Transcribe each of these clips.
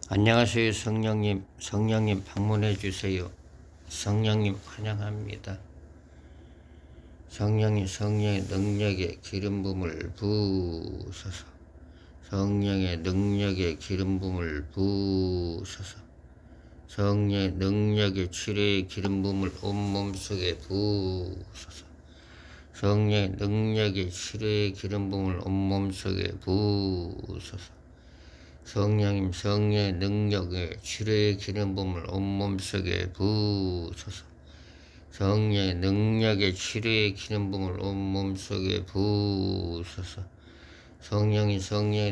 안녕하세요. 성령님 방문해 주세요. 성령님 환영합니다. 성령의 능력의 기름 부음을 부으소서. 성령의 능력의 기름 부음을 부으소서. 성령의 능력의 치료의 기름 부음을 온몸 속에 부으소서. 성령의 능력의 치료의 기름 부음을 온몸 속에 부으소서. 성령님, 성령의 능력의 치료의 기름 부음을 온몸 속에 부으소서. 성령의 능력의 치료의 기름 부음을 온몸 속에 부으소서. 성령의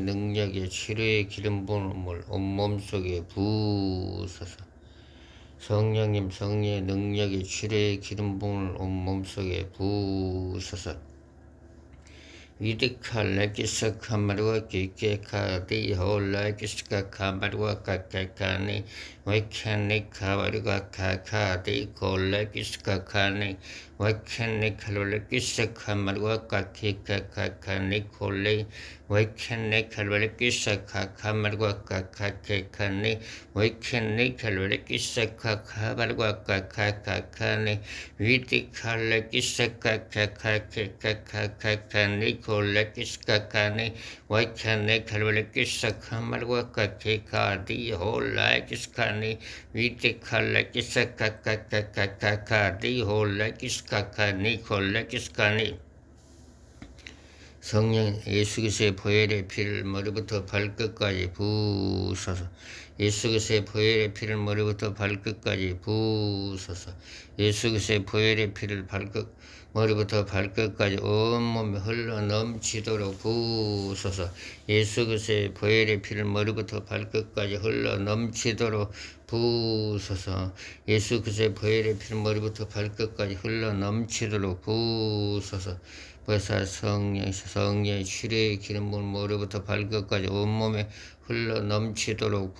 능력의 치료의 기름 부음을 온몸 속에 부으소서. 성령의 능력의 치료의 기름 부음을 온몸 속에 부으소서. 위드카 레기스 카마르와 기케카 디홀라 기스카 카마르와 카카카니 와이칸니 카바르가 카카디 콜라 기스카 카니 와이칸니 칼로레 기스 카마르와 카키카카카니 콜레 와이칸니 칼로레 기스 카카마르와 카카카카니 와이칸니 칼로레 기스 카카바르와 카카카카니 위드카 레기스 카카카카카카니 콜레키스카카네 와이카네 칼레키스카마르와카케카디 홀라키스카네 위테칼레키스카카카카카디 홀라키스카카네 콜레키스카네 성령 예수 그리스도의 보혈의 피를 머리부터 발끝까지 부으소서. 예수 그리스도의 보혈의 피를 머리부터 발끝까지 부으소서. 예수 그리스도의 보혈의 피를 머리부터 발끝까지 온몸에 흘러 넘치도록 부으소서. 예수 그리스도의 보혈의 피를 머리부터 발끝까지 흘러 넘치도록 부으소서. 예수 그리스도의 보혈의 피를 머리부터 발끝까지 흘러 넘치도록 부으소서. 보혜사 성령의 치료의 기름 부음을 머리부터 발끝까지 온몸에 흘러 넘치도록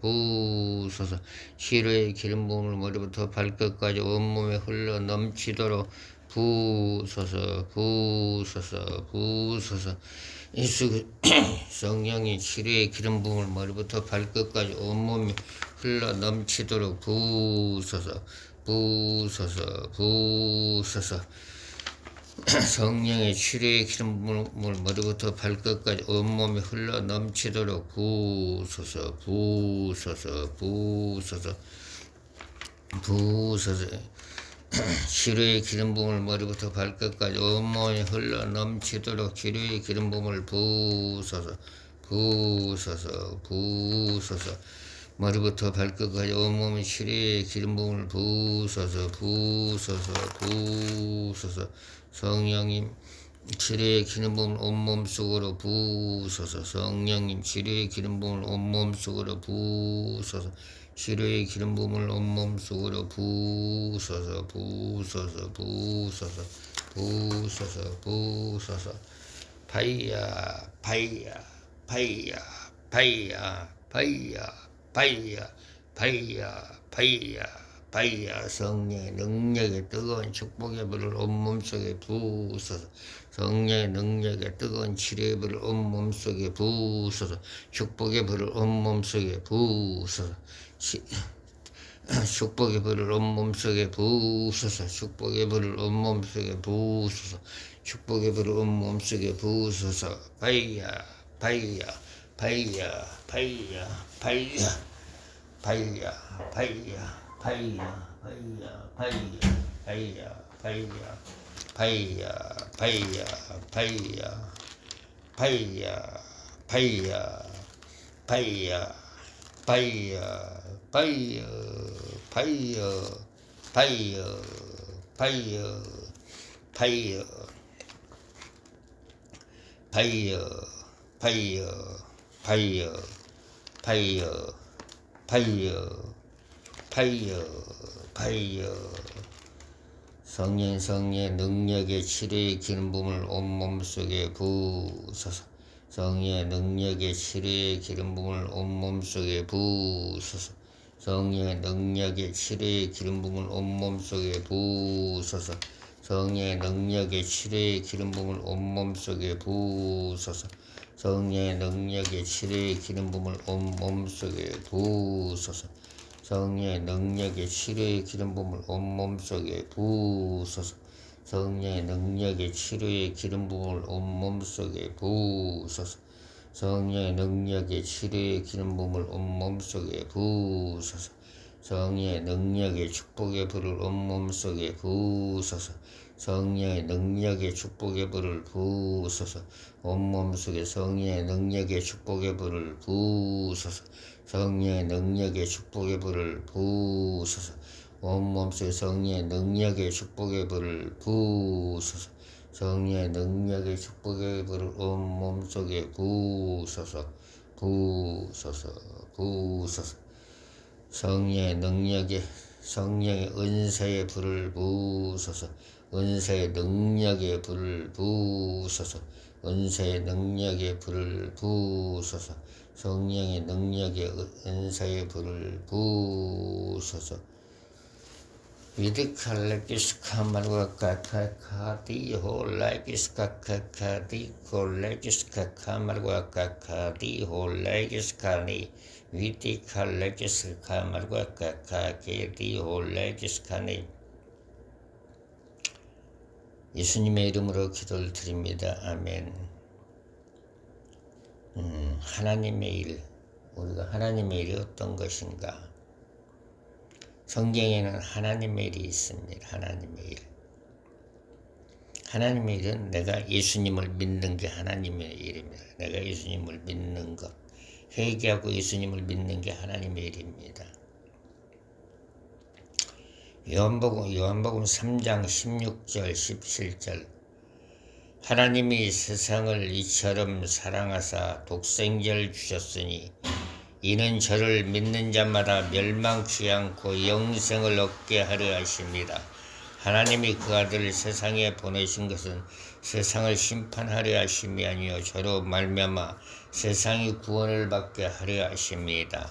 부으소서. 치료의 기름 부음을 머리부터 발끝까지 온몸에 흘러 넘치도록 부으소서. 예수 성령의 치료의 기름 부음을 머리부터 발끝까지 온몸에 흘러 넘치도록 부으소서. 성령의 치료의 기름 부음을 머리부터 발끝까지 온몸에 흘러 넘치도록 부으소서. 치료의 기름 부음을 머리부터 발끝까지 온몸에 흘러 넘치도록 치료의 기름 부음을 부으소서. 머리부터 발끝까지 온몸에 치료의 기름 부음을 부으소서. 성령님 치료의 기름 부음을 온몸 속으로 부으소서. 성령님 치료의 기름 부음을 온몸 속으로 부으소서. 치료의 기름 부음을 온몸 속으로 부으소서. 파이야 성령의 능력의 뜨거운 축복의 불을 온몸 속에 부으소서. 성령의 능력의 뜨거운 치료의 불을 온몸 속에 부으소서. 축복의 불을 온몸 속에 부으소서. 축복의 불을 온몸 속에 부으소서. 축복의 불을 온몸 속에 부으소서. 축복의 불을 온몸 속에 부으소서. 파이야 성령의 능력의 치료의 기름 부음을 온몸 속에 부으소서. 성령의 능력의 치료의 기름 부음을 온몸 속에 부으소서. 성령의 능력의 치료의 기름 부음을 온몸 속에 부으소서. 성령의 능력에 치료의 기름 부음을 온몸 속에 부으소서. 성령의 능력에 치료의 기름 부음을 온몸 속에 부으소서. 성령의 능력에 치료의 기름 부음을 온몸 속에 부으소서. 성령의 능력에 치료의 기름 부음을 온몸 속에 부으소서. 성령의 능력에 치료의 기름 부음을 온몸 속에 부으소서. 성령의 능력에 축복의 불을 온몸 속에 부으소서. 성령의 능력에 축복의 불을 부으소서. 온몸 속에 성령의 능력에 축복의 불을 부으소서. 성령의 능력에 축복의 불을 부으소서. 온몸 속에 성령의 능력에 축복의 불을 부으소서. 성령의 능력에 축복의 불을 온몸 속에 부으소서. 부으소서. 부으소서. 성령의 능력에 성령의 은사의 불을 부으소서. 은사의 능력의 불을 부으소서. 은사의 능력의 불을 부으소서. 성령의 능력의 은사의 불을 부으소서. 위드칼레기스카 말과카카디 홀레기스카카디 콜레기스카카 말과카카디 홀레기스카니 위디칼레기스카 말과카카디 홀레기스카니. 예수님의 이름으로 기도를 드립니다. 아멘. 하나님의 일, 우리가 하나님의 일이 어떤 것인가? 성경에는 하나님의 일이 있습니다. 하나님의 일. 하나님의 일은 내가 예수님을 믿는 게 하나님의 일입니다. 내가 예수님을 믿는 것, 회개하고 예수님을 믿는 게 하나님의 일입니다. 요한복음 3장 16절 17절 하나님이 세상을 이처럼 사랑하사 독생자를 주셨으니 이는 저를 믿는 자마다 멸망치 않고 영생을 얻게 하려 하십니다. 하나님이 그 아들을 세상에 보내신 것은 세상을 심판하려 하심이 아니요 저로 말미암아 세상이 구원을 받게 하려 하십니다.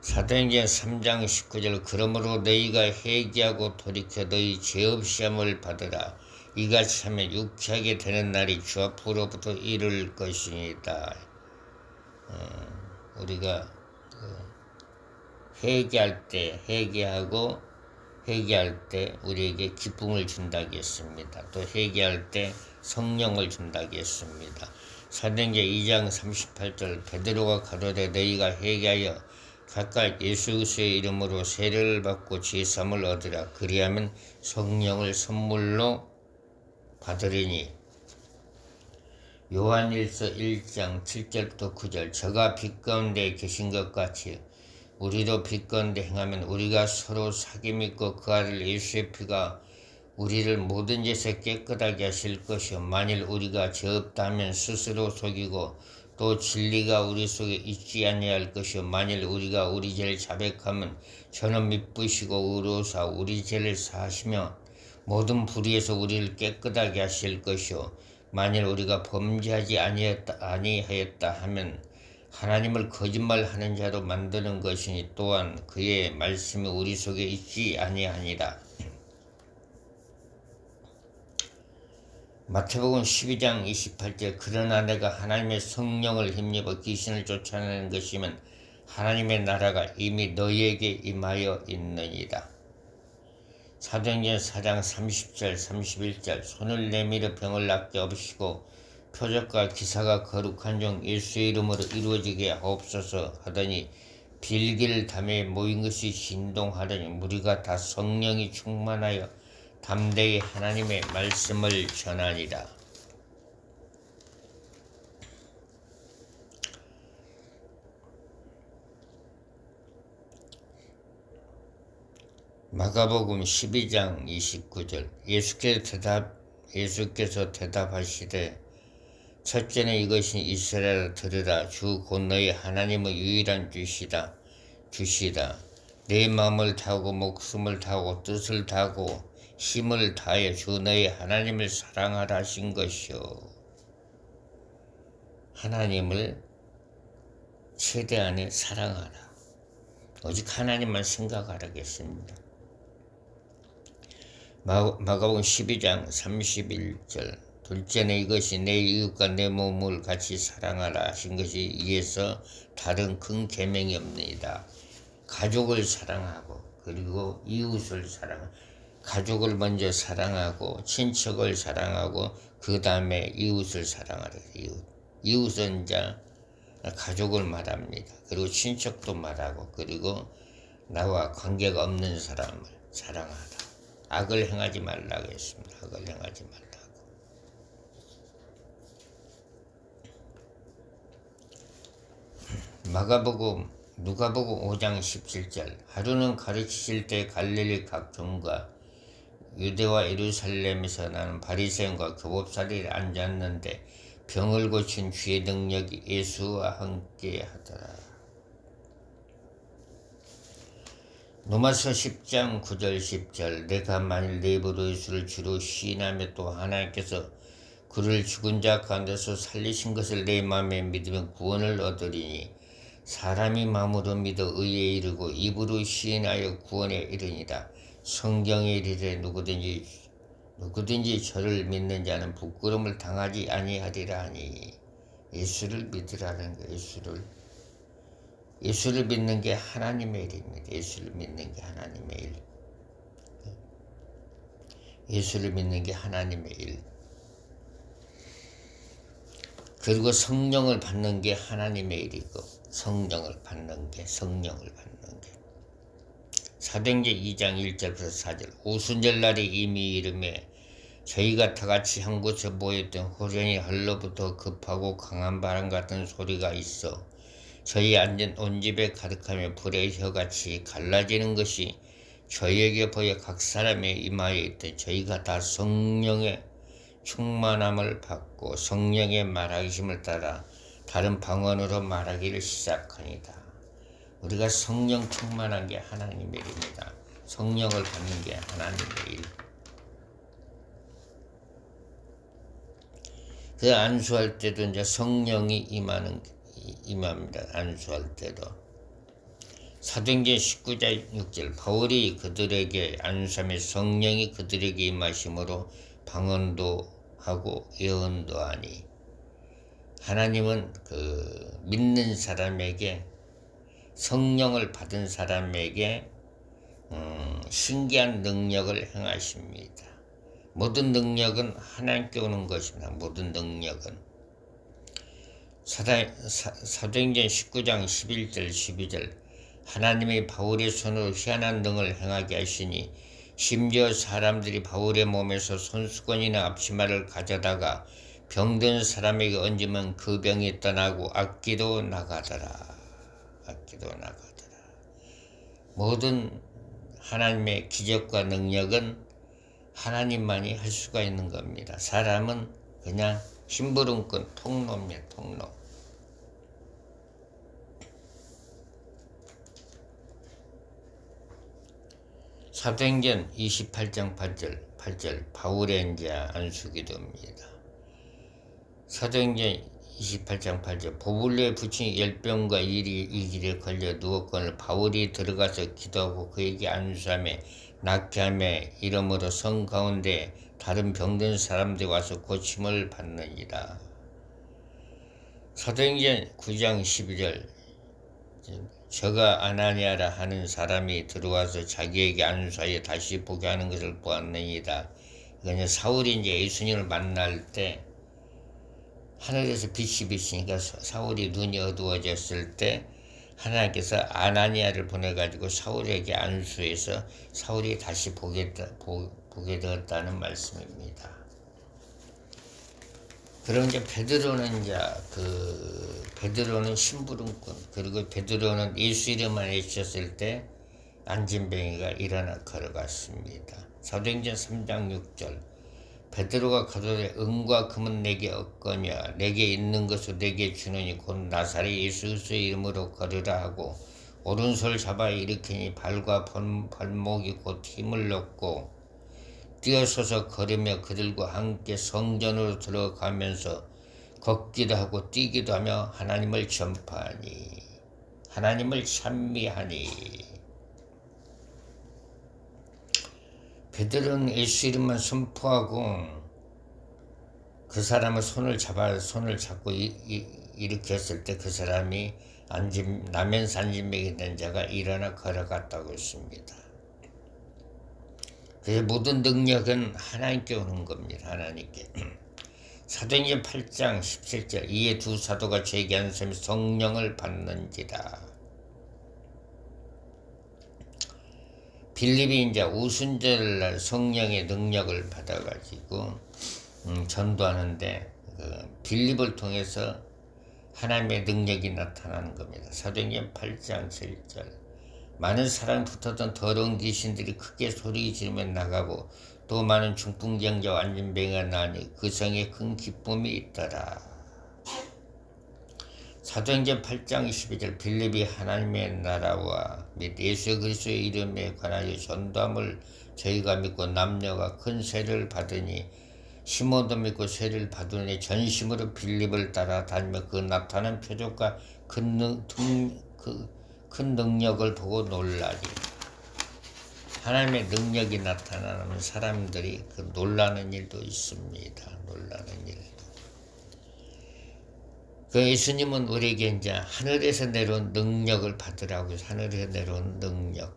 사도행전 3장 19절 그러므로 너희가 회개하고 돌이켜 너희 죄 없이 함을 받으라. 이같이 하면 유쾌하게 되는 날이 주 앞으로부터 이를 것이니이다. 우리가 회개할 때 회개할 때 우리에게 기쁨을 준다고 했습니다. 또 회개할 때 성령을 준다고 했습니다. 사도행전 2장 38절 베드로가 가로되 너희가 회개하여 각각 예수 그리스도의 이름으로 세례를 받고 죄사함을 얻으라. 그리하면 성령을 선물로 받으리니. 요한일서 1장 7절부터 9절 저가 빛 가운데 계신 것 같이 우리도 빛 가운데 행하면 우리가 서로 사귐 있고 그 아들 예수의 피가 우리를 모든 죄에서 깨끗하게 하실 것이요 만일 우리가 죄 없다 하면 스스로 속이고 또 진리가 우리 속에 있지 아니할 것이요 만일 우리가 우리 죄를 자백하면 저는 미쁘시고 의로우사 우리 죄를 사하시며 모든 불의에서 우리를 깨끗하게 하실 것이요 만일 우리가 범죄하지 아니하였다 하면 하나님을 거짓말하는 자로 만드는 것이니 또한 그의 말씀이 우리 속에 있지 아니하니라. 마태복음 12장 28절 그러나 내가 하나님의 성령을 힘입어 귀신을 쫓아내는 것이면 하나님의 나라가 이미 너희에게 임하여 있느니라. 사도행전 4장 30절 31절 손을 내밀어 병을 낫게 없이고 표적과 기사가 거룩한 종 예수의 이름으로 이루어지게 하옵소서 하더니 빌길 담에 모인 것이 진동하더니 무리가 다 성령이 충만하여 담대히 하나님의 말씀을 전하니라. 마가복음 12장 29절 예수께서 대답하시되 첫째는 이것이 이스라엘아 들으라. 주 곧 너희 하나님의 유일한 주시다. 내 마음을 다하고 목숨을 다하고 뜻을 다하고 힘을 다하여 주 너희 하나님을 사랑하라 하신 것이요. 하나님을 최대한에 사랑하라. 오직 하나님만 생각하라겠습니다. 마가복음 12장 31절 둘째는 이것이 내 이웃과 내 몸을 같이 사랑하라 하신 것이 이에서 다른 큰 계명이 없느니라. 가족을 사랑하고 그리고 이웃을 사랑하고 가족을 먼저 사랑하고 친척을 사랑하고 그 다음에 이웃을 사랑하라. 이웃은 이제 가족을 말합니다. 그리고 친척도 말하고 그리고 나와 관계가 없는 사람을 사랑하라. 악을 행하지 말라고 했습니다. 악을 행하지 말라고. 누가복음 5장 17절 하루는 가르치실 때 갈릴리 각종과 유대와 예루살렘에서 나는 바리새인과 교법사들이 앉았는데 병을 고친 주의 능력이 예수와 함께 하더라. 로마서 10장 9절 10절 내가 만일 내 입으로 예수를 주로 시인하며 또 하나님께서 그를 죽은 자 가운데서 살리신 것을 내 마음에 믿으면 구원을 얻으리니 사람이 마음으로 믿어 의에 이르고 입으로 시인하여 구원에 이르니라. 성경에 이르되 누구든지 저를 믿는 자는 부끄러움을 당하지 아니하리라 하니 예수를 믿으라는 거예요. 예수를 믿는 게 하나님의 일입니다. 예수를 믿는 게 하나님의 일. 예수를 믿는 게 하나님의 일. 그리고 성령을 받는 게 하나님의 일이고 성령을 받는 게 사도행전 2장 1절부터 4절 오순절날이 이미 이름에 저희가 다같이 한 곳에 모였던 호련히 할로부터 급하고 강한 바람 같은 소리가 있어 저희 앉은 온 집에 가득하며 불의 혀같이 갈라지는 것이 저희에게 보여 각 사람의 이마에 있던 저희가 다 성령의 충만함을 받고 성령의 말하심을 따라 다른 방언으로 말하기를 시작하니라. 우리가 성령 충만한 게 하나님의 일입니다. 성령을 받는 게 하나님의 일. 그 안수할 때도 이제 성령이 임합니다. 안수할 때도. 사도행전 19장 6절 바울이 그들에게 안수하며 성령이 그들에게 임하심으로 방언도 하고 예언도 하니 하나님은 그 믿는 사람에게 성령을 받은 사람에게 신기한 능력을 행하십니다. 모든 능력은 하나님께 오는 것입니다. 모든 능력은 사도행전 19장 11절 12절 하나님이 바울의 손으로 희한한 능을 행하게 하시니 심지어 사람들이 바울의 몸에서 손수건이나 앞치마를 가져다가 병든 사람에게 얹으면 그 병이 떠나고 악기도 나가더라. 모든 하나님의 기적과 능력은 하나님만이 할 수가 있는 겁니다. 사람은 그냥 심부름꾼 통로입니다. 통로. 사도행전 28장 8절 바울의 이제 안수기도입니다. 사도행전 28장 8절 보불로에 붙인 열병과 이 길에 걸려 누웠거늘 바울이 들어가서 기도하고 그에게 안수하며 낫게 하며 이러므로 성 가운데 다른 병든 사람들이 와서 고침을 받느니라. 사도행전 9장 12절 저가 아나니아라 하는 사람이 들어와서 자기에게 안수하여 다시 보게 하는 것을 보았느니라. 그러니까 사울이 이제 예수님을 만날 때 하늘에서 빛이 비치니까 사울이 눈이 어두워졌을 때 하나님께서 아나니아를 보내가지고 사울에게 안수해서 사울이 다시 보게 되었다는 말씀입니다. 그럼 이제 베드로는 심부름꾼 그리고 베드로는 예수 이름만 외쳤을 때 안진뱅이가 일어나 걸어갔습니다. 사도행전 3장 6절 베드로가 가로되 은과 금은 내게 없거냐 내게 있는 것을 내게 주노니 곧 나사렛 예수 그리스도의 이름으로 걸으라 하고 오른손을 잡아 일으키니 발과 발목이 곧 힘을 얻고 뛰어서서 걸으며 그들과 함께 성전으로 들어가면서 걷기도 하고 뛰기도 하며 하나님을 전파하니 하나님을 찬미하니 베드로는 예수 이름만 선포하고 그 사람의 손을 잡고 일으켰을 때 그 사람이 나면서 안진병이 된 자가 일어나 걸어갔다고 했습니다. 그래서 모든 능력은 하나님께 오는 겁니다. 하나님께. 사도행전 8장 17절 이에 두 사도가 제기한 셈 성령을 받는지라. 빌립이 이제 오순절날 성령의 능력을 받아가지고 전도하는데 빌립을 통해서 하나님의 능력이 나타나는 겁니다. 사도행전 8장 7절 많은 사람 붙었던 더러운 귀신들이 크게 소리 지르며 나가고 또 많은 중풍병자와 안진병이가 나니 그 성에 큰 기쁨이 있더라. 사도행전 8장 22절 빌립이 하나님의 나라와 및 예수 그리스도의 이름에 관하여 전도함을 저희가 믿고 남녀가 큰 세를 받으니 시몬도 믿고 세를 받으니 전심으로 빌립을 따라 다니며 그 나타난 표적과 큰 능력을 보고 놀라니. 하나님의 능력이 나타나면 사람들이 그 놀라는 일도 있습니다. 놀라는 일도. 그 예수님은 우리에게 이제 하늘에서 내려온 능력을 받으라고 해서 하늘에서 내려온 능력.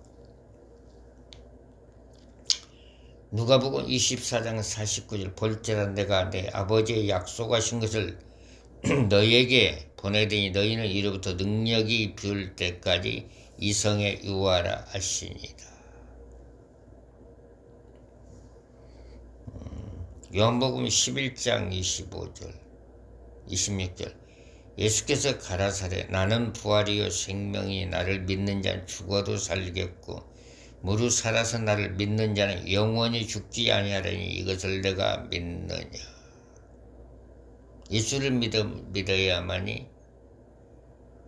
누가복음 24장 49절 볼지라 내가 내 아버지의 약속하신 것을 너희에게 보내더니 너희는 이로부터 능력이 비울 때까지 이 성에 유하라 하시니라. 요한복음 11장 25절 26절 예수께서 가라사대 나는 부활이요 생명이 나를 믿는 자는 죽어도 살겠고 무릇 살아서 나를 믿는 자는 영원히 죽지 아니하리니 이것을 내가 믿느냐. 예수를 믿어야만이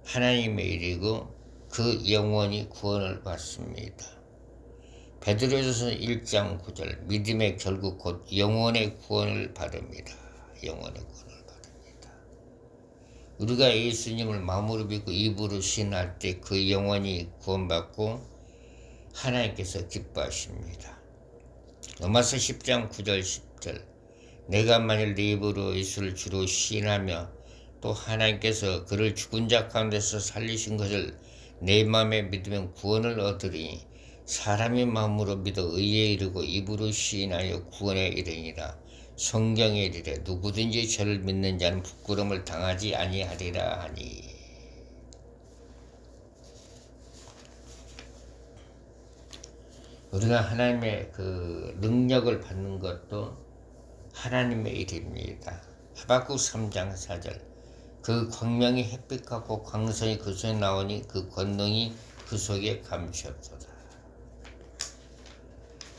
하나님의 일이고 그 영원히 구원을 받습니다. 베드로전서 1장 9절 믿음의 결국 곧 영원의 구원을 받습니다. 영원의 구원을 받습니다. 우리가 예수님을 마음으로 믿고 입으로 신할 때 그 영원히 구원받고 하나님께서 기뻐하십니다. 로마서 10장 9절 10절 내가 만일 네 입으로 예수를 주로 시인하며 또 하나님께서 그를 죽은 자 가운데서 살리신 것을 내 마음에 믿으면 구원을 얻으리니 사람이 마음으로 믿어 의에 이르고 입으로 시인하여 구원에 이르니라. 성경에 이르되 누구든지 저를 믿는 자는 부끄러움을 당하지 아니하리라 하니. 우리가 하나님의 그 능력을 받는 것도 하나님의 일입니다. 하박국 3장 4절 그 광명이 햇빛 같고 광선이 그 속에 나오니 그 권능이 그 속에 감추었도다.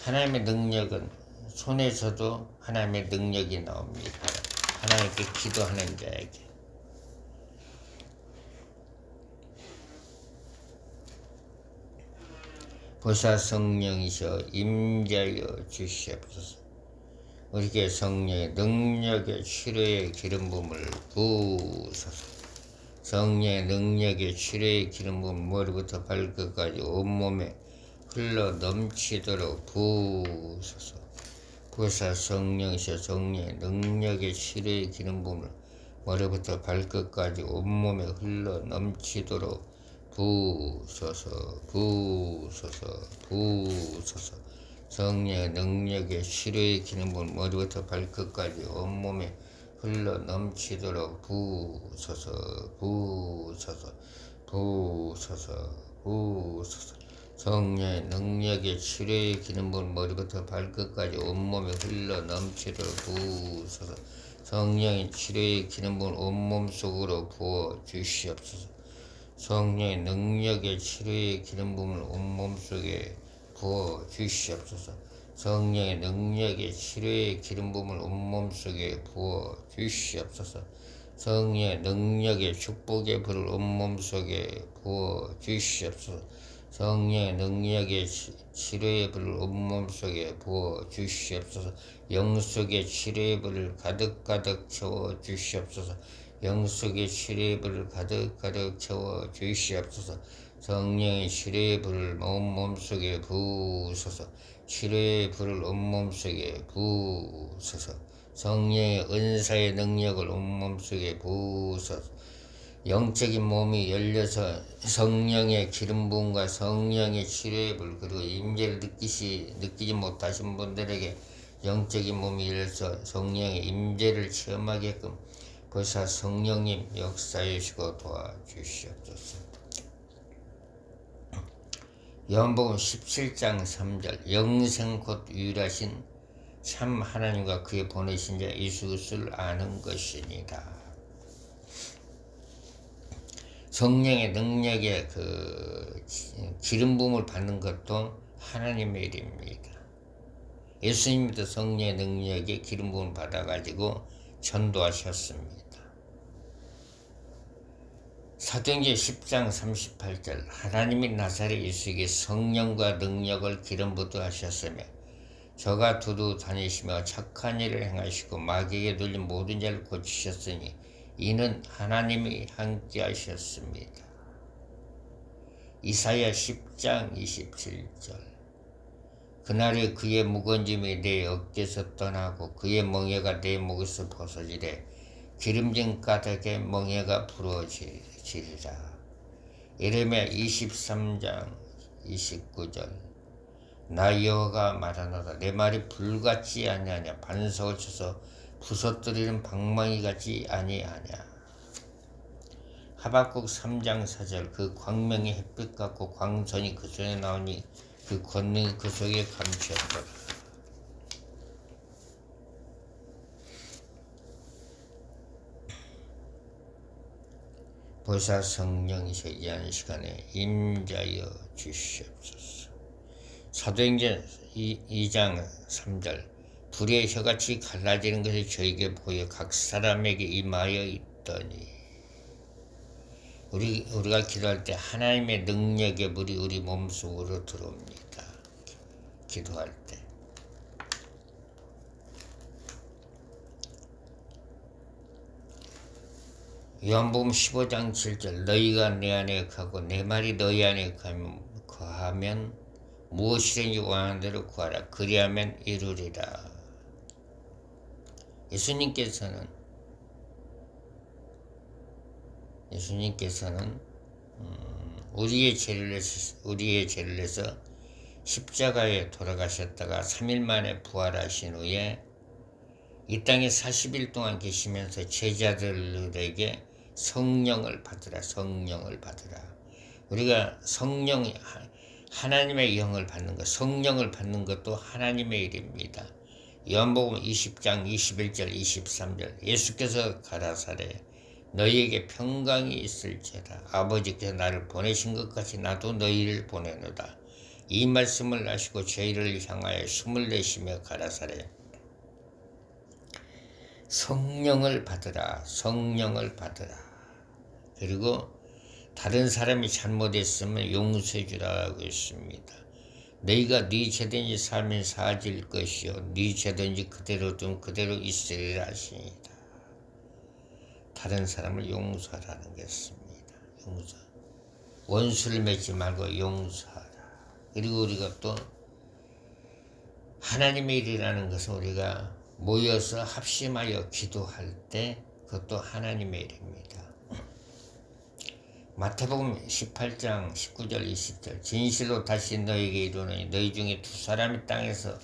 하나님의 능력은 손에서도 하나님의 능력이 나옵니다. 하나님께 기도하는 자에게. 보사 성령이셔 임자여 주시옵소서. 우리에게 성령의 능력의 치료의 기름 부음을 부으소서. 성령의 능력의 치료의 기름 부음 머리부터 발끝까지 온몸에 흘러 넘치도록 부으소서. 보사 성령이셔 성령의 능력의 치료의 기름 부음을 머리부터 발끝까지 온몸에 흘러 넘치도록 부으소서. 부으소서. 부으소서. 성령의 능력의 치료의 기름 부음 머리부터 발끝까지 온몸에 흘러 넘치도록 부으소서. 부으소서. 부으소서. 부으소서. 성령의 능력의 치료의 기름 부음 머리부터 발끝까지 온몸에 흘러 넘치도록 부으소서. 성령의 치료의 기름 부음 온몸 속으로 부어 주시옵소서. 성령의 능력의 치료의 기름 부음을 온몸 속에 부어 주시옵소서. 성령의 능력의 치료의 기름 부음을 온몸 속에 부어 주시옵소서. 성령의 능력의 축복의 불을 온몸 속에 부어 주시옵소서. 성령의 능력의 치료의 불을 온몸 속에 부어 주시옵소서. 영 속의 치료의 불을 가득가득 채워 주시옵소서. 영 속의 치료의 불을 가득가득 채워 주시옵소서. 성령의 치료의 불을 온몸 속에 부으소서. 치료의 불을 온몸 속에 부으소서. 성령의 은사의 능력을 온몸 속에 부으소서. 영적인 몸이 열려서 성령의 기름 부음과 성령의 치료의 불, 그리고 임재를 느끼지 못하신 분들에게 영적인 몸이 열려서 성령의 임재를 체험하게끔 보사 성령님 역사해 주시고 도와주시옵소서. 요한복음 17장 3절 영생 곧 유일하신 참 하나님과 그의 보내신 자 예수 그리스도를 아는 것이니라. 성령의 능력의 기름 부음을 받는 것도 하나님의 일입니다. 예수님도 성령의 능력의 기름 부음을 받아가지고 전도하셨습니다. 사도행전 10장 38절 하나님이 나사렛 예수에게 성령과 능력을 기름 부도하셨으며 저가 두루 다니시며 착한 일을 행하시고 마귀에게 눌린 모든 자를 고치셨으니 이는 하나님이 함께 하셨습니다. 이사야 10장 27절 그날에 그의 무거운 짐이 내 어깨에서 떠나고 그의 멍에가 내 목에서 벗어지래 기름진 가닥에 멍에가 부러지리라. 예레미야 23장 29절 나 여호와가 말하노라 내 말이 불같지 아니하냐 반석을 쳐서 부서뜨리는 방망이 같지 아니하냐. 하박국 3장 4절 그 광명이 햇빛 같고 광선이 그 손에 나오니 그 권능이 그 속에 감추었더라. 보사 성령이셔 이 한 시간에 임자여 주시옵소서. 사도행전 2장 3절 불의 혀같이 갈라지는 것이 저에게 보여 각 사람에게 임하여 있더니 우리가 기도할 때 하나님의 능력의 물이 우리 몸속으로 들어옵니다. 기도할 때 요한복음 15장 7절 너희가 내 안에 거하고 내 말이 너희 안에 거하면 무엇이든지 원하는 대로 구하라 그리하면 이루리라. 예수님께서는 우리의 죄를 내서 십자가에 돌아가셨다가 3일 만에 부활하신 후에 이 땅에 40일 동안 계시면서 제자들에게 성령을 받으라. 우리가 하나님의 영을 받는 것, 성령을 받는 것도 하나님의 일입니다. 요한복음 20장 21절 23절 예수께서 가라사대 너희에게 평강이 있을지어다. 아버지께서 나를 보내신 것 같이 나도 너희를 보내노라. 이 말씀을 하시고 저희를 향하여 숨을 내쉬며 가라사대 성령을 받으라. 그리고 다른 사람이 잘못했으면 용서해 주라고 했습니다. 너희가 네 죄든지 삶을 사질 것이요 네 죄든지 그대로 좀 그대로 있으리라 하십니다. 다른 사람을 용서하라는 것입니다. 원수를 맺지 말고 용서하라. 그리고 우리가 또 하나님의 일이라는 것은 우리가 모여서 합심하여 기도할 때 그것도 하나님의 일입니다. 마태복음 18장 19절 20절 진실로 다시 너희에게 이르노니 너희 중에 두 사람이 땅에서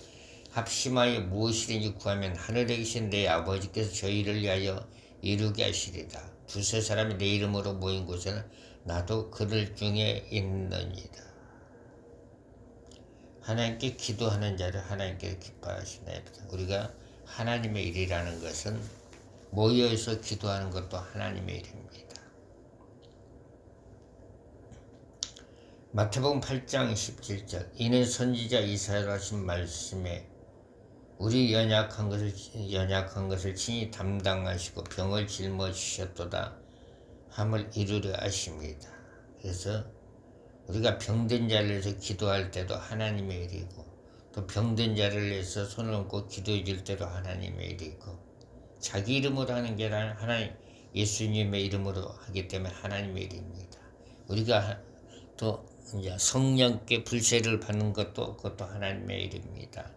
합심하여 무엇이든지 구하면 하늘에 계신 내 아버지께서 저희를 위하여 이루게 하시리다. 두세 사람이 내 이름으로 모인 곳에는 나도 그들 중에 있느니라. 하나님께 기도하는 자를 하나님께 기뻐하시나이다. 우리가 하나님의 일이라는 것은 모여서 기도하는 것도 하나님의 일입니다. 마태복음 8장 17절 이는 선지자 이사야로 하신 말씀에 우리 연약한 것을 친히 담당하시고 병을 짊어지셨도다 함을 이루려 하십니다. 그래서 우리가 병든 자를 위해서 기도할 때도 하나님의 일이고 또 병든 자를 위해서 손을 얹고 기도해 줄 때도 하나님의 일이고 자기 이름으로 하는 게 아니라 하나님 예수님의 이름으로 하기 때문에 하나님의 일입니다. 우리가 또 이제 성령께 불세를 받는 것도 그것도 하나님의 일입니다.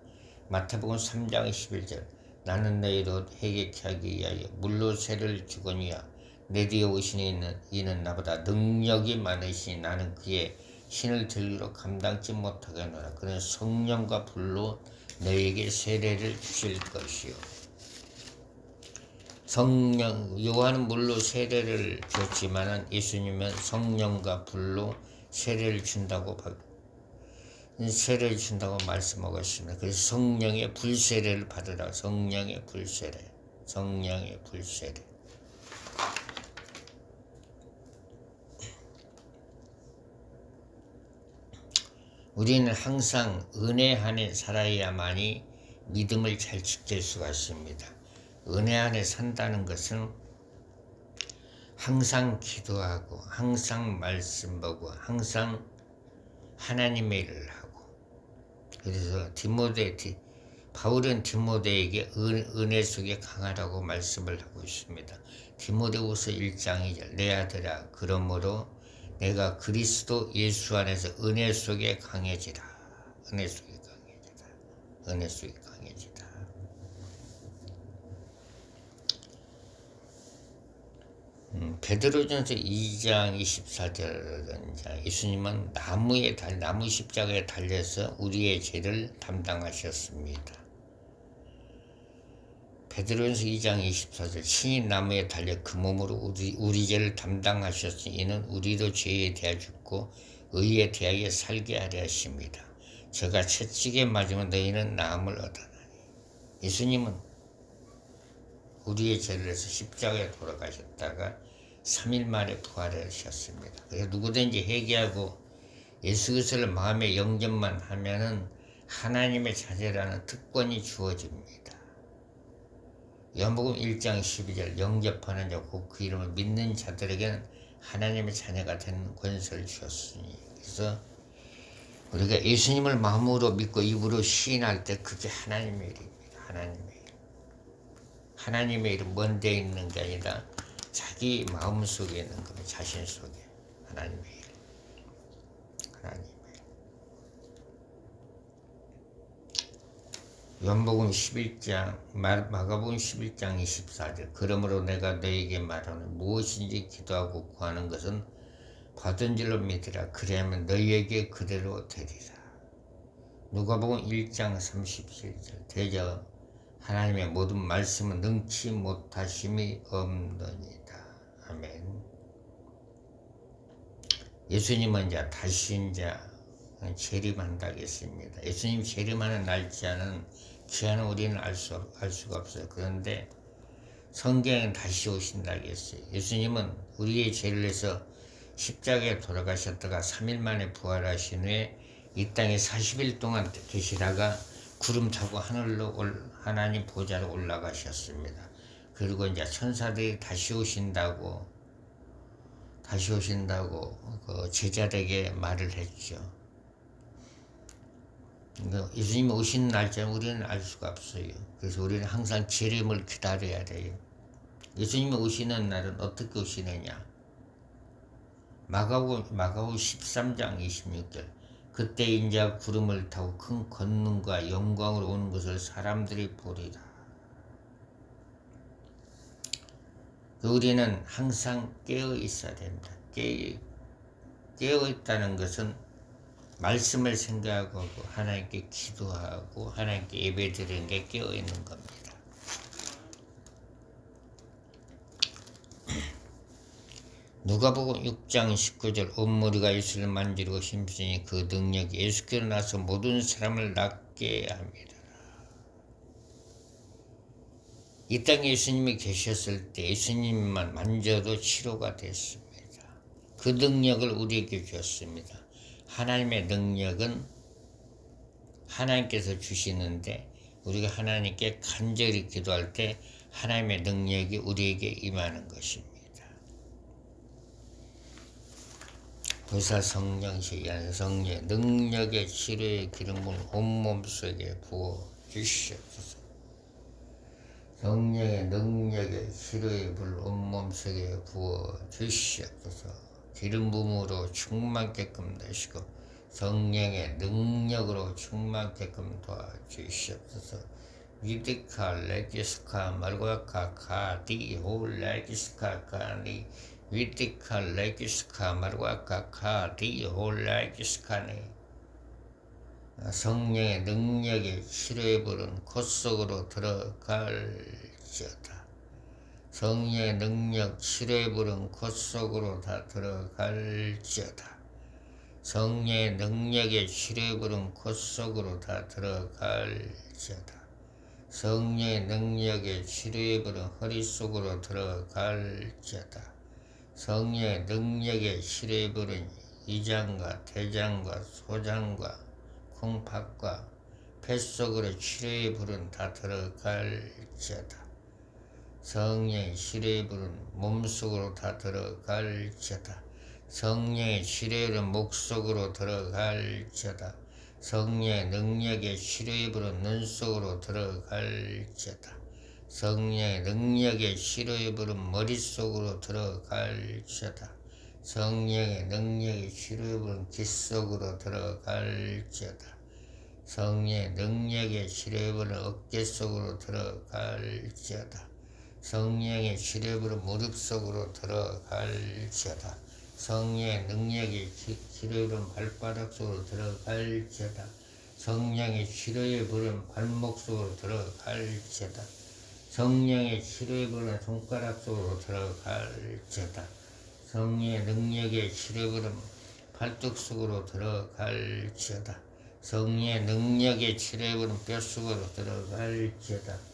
마태복음 3장 11절 나는 너희로 회개케 하기 위하여 물로 세를 주거니와 내 뒤에 오시는 이는 나보다 능력이 많으시니 나는 그의 신을 들기로 감당치 못하겠노라. 그는 성령과 불로 너희에게 세례를 주실 것이요. 성령 요한은 물로 세례를 줬지만은 예수님은 성령과 불로 세례를 준다고 말씀하고 있습니다. 그래서 성령의 불세례를 받으라. 성령의 불세례. 우리는 항상 은혜 안에 살아야만이 믿음을 잘 지킬 수가 있습니다. 은혜 안에 산다는 것은 항상 기도하고 항상 말씀 보고 항상 하나님의 일을 하고, 그래서 바울은 디모데에게 은혜 속에 강하라고 말씀을 하고 있습니다. 디모데후서 1장 2절 내 아들아 그러므로 내가 그리스도 예수 안에서 은혜 속에 강해지라. 은혜 속에 강해지라. 베드로전서 2장 24절은 예수님은 나무 십자가에 달려서 우리의 죄를 담당하셨습니다. 베드로전서 2장 24절 친히 나무에 달려 그 몸으로 우리 죄를 담당하셨으니 이는 우리도 죄에 대하여 죽고 의에 대하여 살게 하려 하십니다. 저가 채찍에 맞으면 너희는 나음을 얻으나니. 예수님은 우리의 죄를 해서 십자가에 돌아가셨다가 3일 만에 부활하셨습니다. 그래서 누구든지 회개하고 예수 그리스도를 마음에 영접만 하면은 하나님의 자녀라는 특권이 주어집니다. 요한복음 1장 12절 영접하는 자 곧 그 이름을 믿는 자들에게는 하나님의 자녀가 되는 권세를 주셨으니. 그래서 우리가 예수님을 마음으로 믿고 입으로 시인할 때 그게 하나님의 일입니다. 하나님의 일은 먼 데 있는 게 아니라 자기 마음속에 있는 겁니다. 자신 속에 하나님의 일. 요한복음 11장 마가복음 11장 24절 그러므로 내가 너에게 말하는 무엇인지 기도하고 구하는 것은 받은 줄로 믿으라. 그리하면 너희에게 그대로 되리라. 누가복음 1장 37절 대저 하나님의 모든 말씀은 능치 못하심이 없느니라. 아멘. 예수님은 이제 다시 재림한다겠습니다. 예수님 재림하는 날짜는 기한은 우리는 알 수가 없어요. 그런데 성경은 다시 오신다겠어요. 예수님은 우리의 죄를 해서 십자가에 돌아가셨다가 3일 만에 부활하신 후에 이 땅에 40일 동안 계시다가 구름 타고 하늘로 하나님 보좌로 올라가셨습니다. 그리고 이제 천사들이 다시 오신다고 그 제자들에게 말을 했죠. 예수님이 오시는 날짜는 우리는 알 수가 없어요. 그래서 우리는 항상 재림을 기다려야 돼요. 예수님이 오시는 날은 어떻게 오시느냐? 마가복음 13장 26절 그때 인자가 구름을 타고 큰 권능과 영광으로 오는 것을 사람들이 보리라. 우리는 항상 깨어 있어야 됩니다. 깨어 있다는 것은 말씀을 생각하고 하나님께 기도하고 하나님께 예배드리는 게 깨어 있는 겁니다. 누가복음 6장 19절 온 무리가 예수를 만지고 힘쓰니 그 능력이 예수께로 나서 모든 사람을 낫게 합니다. 이 땅에 예수님이 계셨을 때 예수님만 만져도 치료가 됐습니다. 그 능력을 우리에게 주었습니다. 하나님의 능력은 하나님께서 주시는데 우리가 하나님께 간절히 기도할 때 하나님의 능력이 우리에게 임하는 것입니다. 보사 성령시 양성령 능력의 치료의 기름을 온몸속에 부어 주시옵소서. 성령의 능력의 치료의 불 온몸속에 부어 주시옵소서. 기름 부음으로 충만케끔 되시고 성령의 능력으로 충만케끔 도와주시옵소서. 위드카 레기스카 말과카 카디 홀 레기스카 카니 위드카 레기스카 말과카 카디 홀 레기스카니 성령의 능력이 치료해 부른 곳 속으로 들어갈지어다. 성령의 능력 치료해 부른 곳 속으로 다 들어갈지어다. 성령의 능력에 치료해 부른 곳 속으로 다 들어갈지어다. 성령의 능력에 치료해 부른 허리 속으로 들어갈지어다. 성령의 능력에 치료해 부른 이장과 대장과 소장과 콩팥과 뱃속으로 치료해 부른 다 들어갈지어다. 성령의 치료해 부른 몸속으로 다 들어갈지어다. 성령의 치료해 부른 목 속으로 들어갈지어다. 성령의 능력에 치료해 부른 눈 속으로 들어갈지어다. 성령의 능력에 치료해 부른 머릿 속으로 들어갈지어다. 성령의 능력에 치료해 부른 귀 속으로 들어갈지어다. 성령의 능력에 치료해 부른 어깨 속으로 들어갈지어다. 성령의 치료해 부른 무릎 속으로 들어갈지어다. 성령의 능력이 치료해 부른 발바닥 속으로 들어갈지어다. 성령의 치료해 부른 발목 속으로 들어갈지어다. 성령의 치료해 부른 손가락 속으로 들어갈지어다. 성령의 능력에 치료해 부른 팔뚝 속으로 들어갈지어다. 성령의 능력에 치료해 부른 뼈 속으로 들어갈지어다.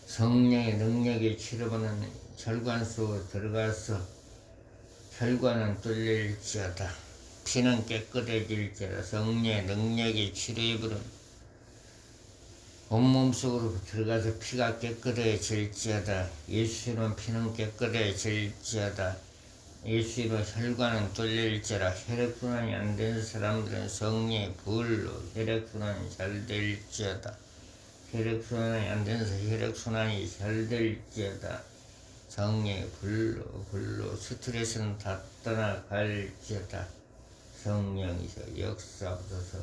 성령의 능력에 치료받는 혈관 속으로 들어가서 혈관은 뚫릴지어다. 피는 깨끗해질지어다. 성령의 능력에 치료해 부른 온몸 속으로 들어가서 피가 깨끗해질지어다. 예수로 피는 깨끗해질지어다. 예수로 혈관은 뚫릴지어다. 혈액순환이 안 된 사람들은 성령의 불로 혈액순환이 잘 될지어다. 혈액순환이 안 돼서 혈액순환이 잘 될지어다. 성령의 불로 스트레스는 다 떠나갈지어다. 성령이셔 역사옵소서.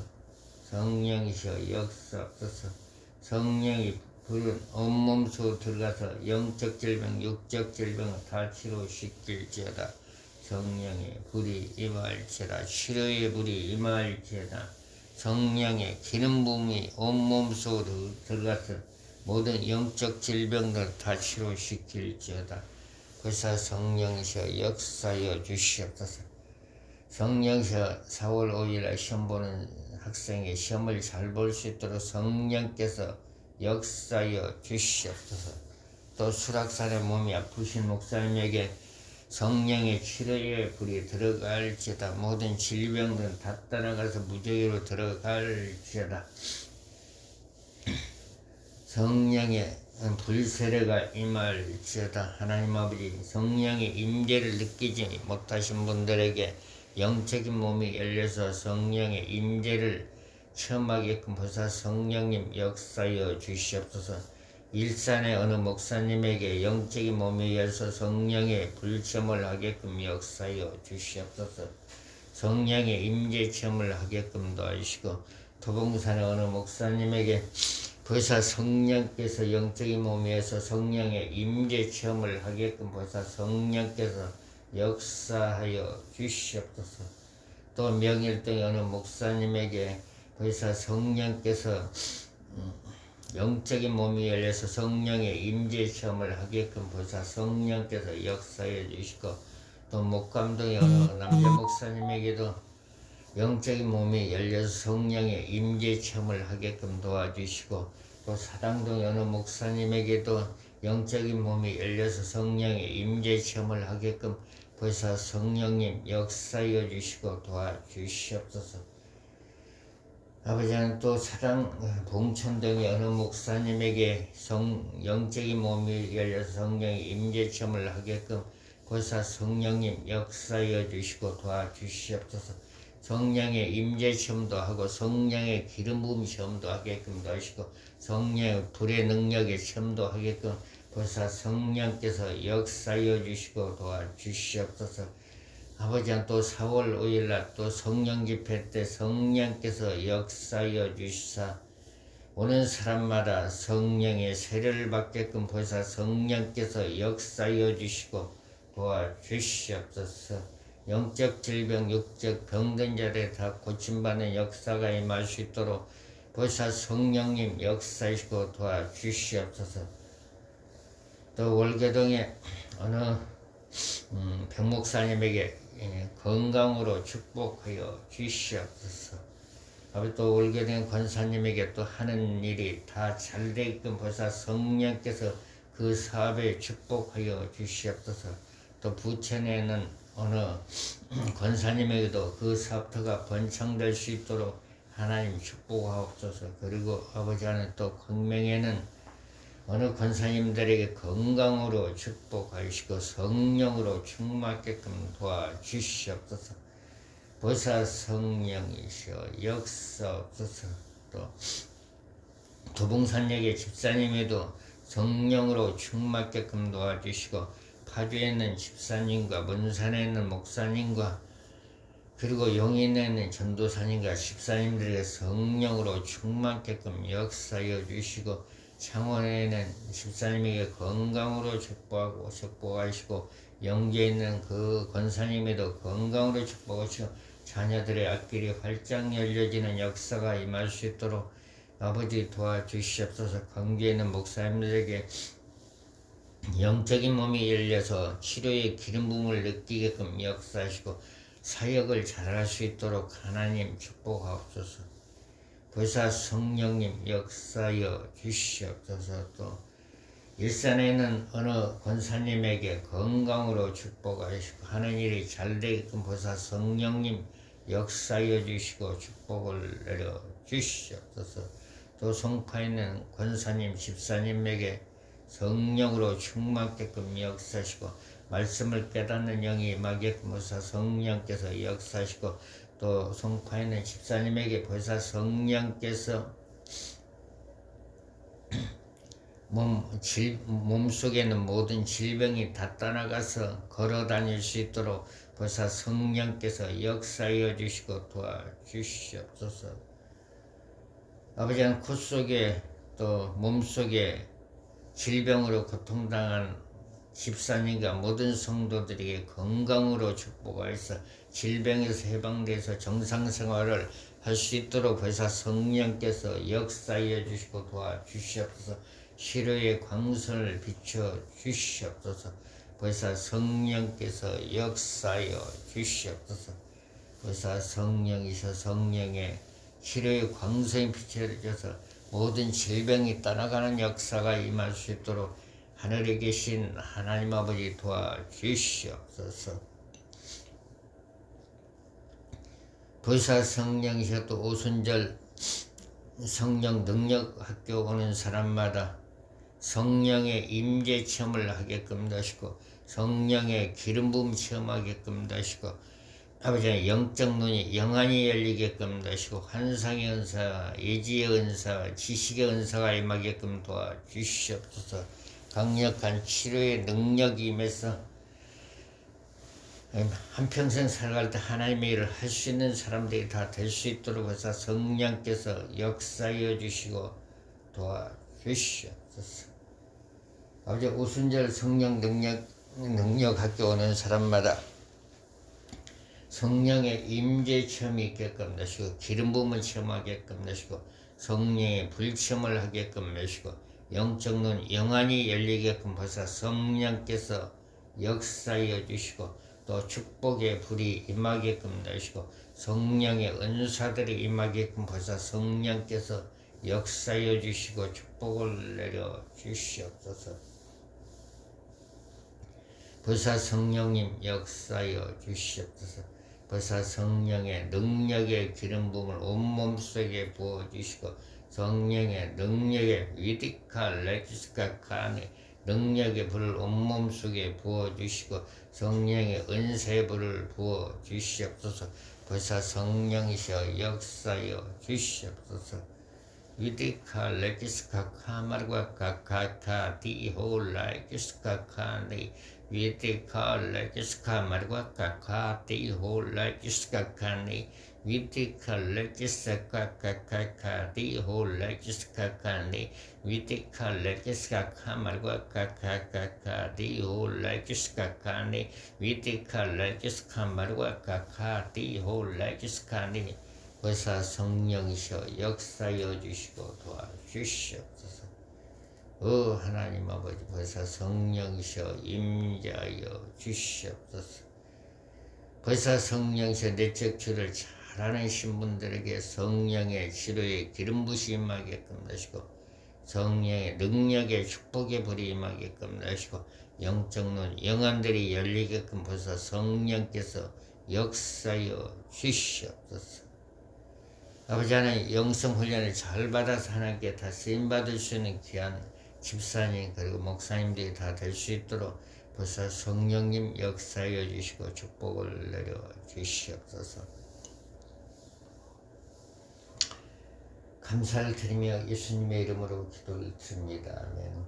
성령이셔 역사옵소서. 성령이 불은 온몸 속으로 들어가서 영적 질병, 육적 질병을 다 치료시킬지어다. 성령의 불이 임할지어다. 치료의 불이 임할지어다. 성령의 기름 부음이 온몸 속으로 들어가서 모든 영적 질병들 다 치료시킬지어다. 그래서 성령이셔 역사여 주시옵소서. 성령이셔 4월 5일에 시험 보는 학생의 시험을 잘 볼 수 있도록 성령께서 역사여 주시옵소서. 또 수락산의 몸이 아프신 목사님에게 성령의 치료의 불이 들어갈지어다. 모든 질병들은 다 따라가서 무적으로 들어갈지어다. 성령의 불세례가 임할지어다. 하나님 아버지 성령의 임재를 느끼지 못하신 분들에게 영적인 몸이 열려서 성령의 임재를 체험하게끔 보사 성령님 역사여 주시옵소서. 일산의 어느 목사님에게 영적인 몸이 열려서 성령의 불체험을 하게끔 역사여 주시옵소서. 성령의 임재 체험을 하게끔 도와주시고 도봉산의 어느 목사님에게 보사 성령께서 영적인 몸에서 성령의 임재 체험을 하게끔 보사 성령께서 역사하여 주시옵소서. 또 명일동의 어느 목사님에게 보사 성령께서 영적인 몸이 열려서 성령의 임재 체험을 하게끔 보사 성령께서 역사해 주시고 또 목감동의 어느 남자 목사님에게도 영적인 몸이 열려서 성령의 임재 체험을 하게끔 도와주시고 또 사당동의 어느 목사님에게도 영적인 몸이 열려서 성령의 임재 체험을 하게끔 보사 성령님 역사여 주시고 도와주시옵소서. 아버지는 또 사당 봉천동의 어느 목사님에게 영적인 몸이 열려서 성령의 임재 체험을 하게끔 보사 성령님 역사여 주시고 도와주시옵소서. 성령의 임재 체험도 하고 성령의 기름 부음 체험도 하게끔 도와주시고 성령의 불의 능력의 체험도 하게끔 보사 성령께서 역사하여 주시고 도와주시옵소서. 아버지는 또 4월 5일날 또 성령 집회 때 성령께서 역사하여 주시사 오는 사람마다 성령의 세례를 받게끔 보사 성령께서 역사하여 주시고 도와주시옵소서. 영적 질병, 육적 병든 자들이 다 고침받는 역사가 임할 수 있도록 보사 성령님 역사하시고 도와주시옵소서. 또 월계동의 어느 병목사님에게 건강으로 축복하여 주시옵소서. 또 월계동 권사님에게 또 하는 일이 다 잘 되게끔 보사 성령께서 그 사업에 축복하여 주시옵소서. 또 부천에는 어느 권사님에게도 그 사업터가 번창될 수 있도록 하나님 축복하옵소서. 그리고 아버지 하나님 또 광명에는 어느 권사님들에게 건강으로 축복하시고 성령으로 충만하게끔 도와주시옵소서. 보사 성령이시여 역사옵소서. 또 도봉산역의 집사님에도 성령으로 충만하게끔 도와주시고 파주에 있는 집사님과 문산에 있는 목사님과 그리고 용인에 있는 전도사님과 집사님들에게 성령으로 충만하게끔 역사하여 주시고 창원에 있는 집사님에게 건강으로 축복하시고 영계에 있는 그 권사님에도 건강으로 축복하시고 자녀들의 앞길이 활짝 열려지는 역사가 임할 수 있도록 아버지 도와주시옵소서. 광주에 있는 목사님들에게 영적인 몸이 열려서 치료의 기름 부음을 느끼게끔 역사하시고 사역을 잘할 수 있도록 하나님 축복하옵소서. 보사 성령님 역사하여 주시옵소서. 또 일산에 있는 어느 권사님에게 건강으로 축복하시고 하는 일이 잘 되게끔 보사 성령님 역사하여 주시고 축복을 내려 주시옵소서. 또 송파에 있는 권사님 집사님에게 성령으로 충만하게끔 역사하시고 말씀을 깨닫는 영이 임하게끔 보사 성령께서 역사하시고 또 송파에 있는 집사님에게 보사 성령께서 몸속에 있는 모든 질병이 다 떠나가서 걸어 다닐 수 있도록 보사 성령께서 역사하여 주시고 도와주시옵소서. 아버지는 코 속에 또 몸속에 질병으로 고통당한 집사님과 모든 성도들에게 건강으로 축복하여서 질병에서 해방돼서 정상생활을 할 수 있도록 보사 성령께서 역사하여 주시고 도와주시옵소서. 시로의 광선을 비춰 주시옵소서. 보사 성령께서 역사하여 주시옵소서. 보사 성령이셔 성령의 시로의 광선이 비춰져서 모든 질병이 떠나가는 역사가 임할 수 있도록 하늘에 계신 하나님 아버지 도와주시옵소서. 보사 성령이셔 또 오순절 성령 능력 학교 오는 사람마다 성령의 임재 체험을 하게끔 하시고 성령의 기름 부음 체험하게끔 하시고 아버지의 영적 눈이 영안이 열리게끔 하시고 환상의 은사, 예지의 은사, 지식의 은사가 임하게끔 도와주시옵소서. 강력한 치료의 능력이 임해서 한평생 살아갈 때 하나님의 일을 할 수 있는 사람들이 다 될 수 있도록 해서 성령께서 역사하여 주시고 도와주시옵소서. 아버지 오순절 성령 능력 학교 오는 사람마다 성령의 임재 체험이 있게끔 하시고 기름 부음을 체험하게끔 하시고 성령의 불체험을 하게끔 하시고 영적 눈 영안이 열리게끔 하사 성령께서 역사하여 주시고 또 축복의 불이 임하게끔 하시고 성령의 은사들이 임하게끔 하사 성령께서 역사하여 주시고 축복을 내려 주시옵소서. 보사 성령님 역사하여 주시옵소서. 보사 성령의 능력의 기름 부음을 온몸 속에 부어주시고 성령의 능력의 위디카 렉시카 카네 능력의 불을 온몸 속에 부어주시고 성령의 은혜의 불을 부어주시옵소서. 보사 성령이시여 역사하여 주시옵소서. 위디카 레기스카 카마르과 카카카 디홀라이기스카카니 위디카 레기스카 마르과 카카 디홀라이기스카카니 위디카 레기스카 카카카 디홀라이기스카카니 위디카 레기스카 카마르과 카카카 디홀라이기스카카니 위디카 레기스카 마르과 카카 디홀라이기스카니 보사 성령이셔 역사여 주시고 도와주시옵소서. 하나님 아버지 보사 성령이셔 임자여 주시옵소서. 보사 성령이셔 내적 주를 잘하는 신분들에게 성령의 치료에 기름 부심이 임하게끔 하시고 성령의 능력의 축복의 불이 임하게끔 하시고 영적 눈 영안들이 열리게끔 보사 성령께서 역사여 주시옵소서. 아버지 하나님 영성 훈련을 잘 받아서 하나님께 다 쓰임받을 수 있는 귀한 집사님 그리고 목사님들이 다 될 수 있도록 벌써 성령님 역사여 주시고 축복을 내려 주시옵소서. 감사를 드리며 예수님의 이름으로 기도를 드립니다. 아멘.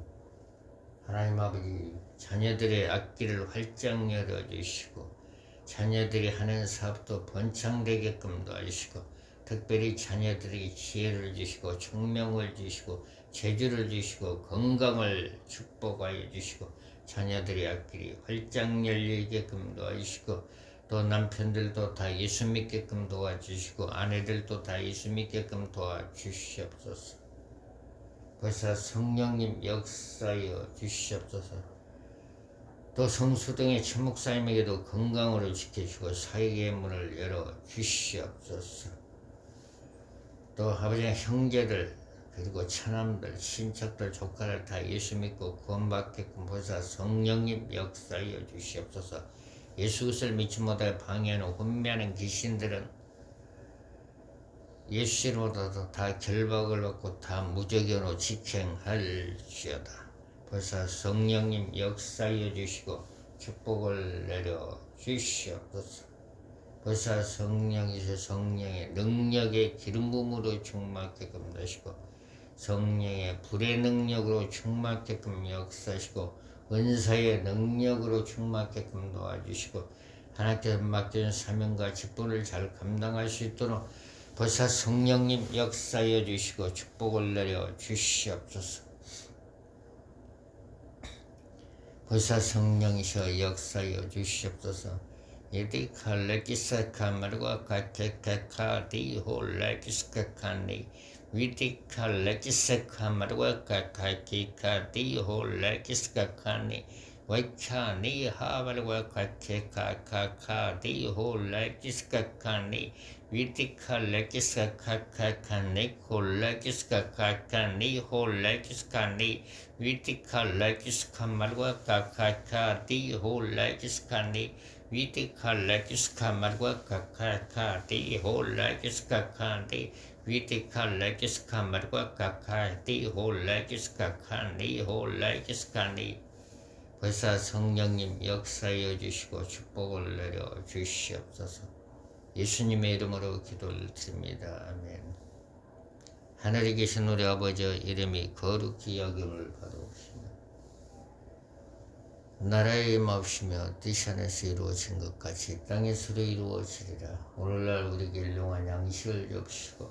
하나님 아버지 자녀들의 앞길을 활짝 열어주시고 자녀들이 하는 사업도 번창되게끔도 하시고 특별히 자녀들에게 지혜를 주시고 총명을 주시고 재주를 주시고 건강을 축복하여 주시고 자녀들의 앞길이 활짝 열리게끔 도와주시고 또 남편들도 다 예수 믿게끔 도와주시고 아내들도 다 예수 믿게끔 도와주시옵소서. 벌써 성령님 역사여 주시옵소서. 또 성수동의 최목사님에게도 건강으로 지켜주시고 사역의 문을 열어 주시옵소서. 또 아버지의 형제들 그리고 처남들 친척들 조카들 다 예수 믿고 구원받게끔 보사 성령님 역사여 주시옵소서. 예수 그리스도를 믿지 못하여 방해하는 혼미하는 귀신들은 예수로도 다 결박을 받고 다 무적으로 직행할지어다. 보사 성령님 역사여 주시고 축복을 내려 주시옵소서. 보사 성령이셔 성령의 능력의 기름 부음으로 충만하게끔 하시고 성령의 불의 능력으로 충만하게끔 역사하시고 은사의 능력으로 충만하게끔 도와주시고 하나님께서 맡겨준 사명과 직분을 잘 감당할 수 있도록 보사 성령님 역사여 주시고 축복을 내려 주시옵소서. 보사 성령이셔 역사여 주시옵소서. यदि खलकिसा खमरवा कथका दी हो लकिसका खाने विधि खलकिसा खमरवा कथका दी हो लकिसका खाने वैखानी हावरवा कथका दी हो लकिसका खाने विधि खलकिसा खाने हो लकिसका खाने हो लकिसका ने विधि खलकिसा खमरवा कथका दी हो लकिसका ने विधिका लकिसका मरवा कखा दी हो लकिसका खाने विधिका लकिसका मरवा कखा दी हो लकिसका खाने हो लकिसका ने 벌써 성령님 역사여 주시고 축복을 내려 주시옵소서. 예수님의 이름으로 기도를 드립니다. 아멘. 하늘에 계신 우리 아버지 이름이 거룩히 여김을 받으옵시며 나라의 임하옵시며 뜻이 하늘에서 이루어진 것 같이 땅에서도 이루어지리라. 오늘날 우리에게 일용할 양식을 줍시고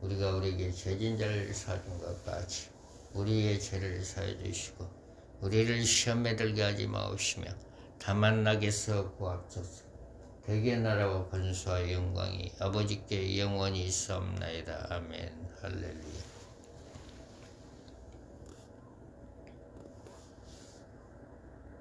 우리가 우리에게 죄진 자를 사준 것 같이 우리의 죄를 사해 주시고 우리를 시험에 들게 하지 마옵시며 다만 낙에서 구하옵소서. 대개 나라와 권수와 영광이 아버지께 영원히 있사옵나이다. 아멘. 할렐루야.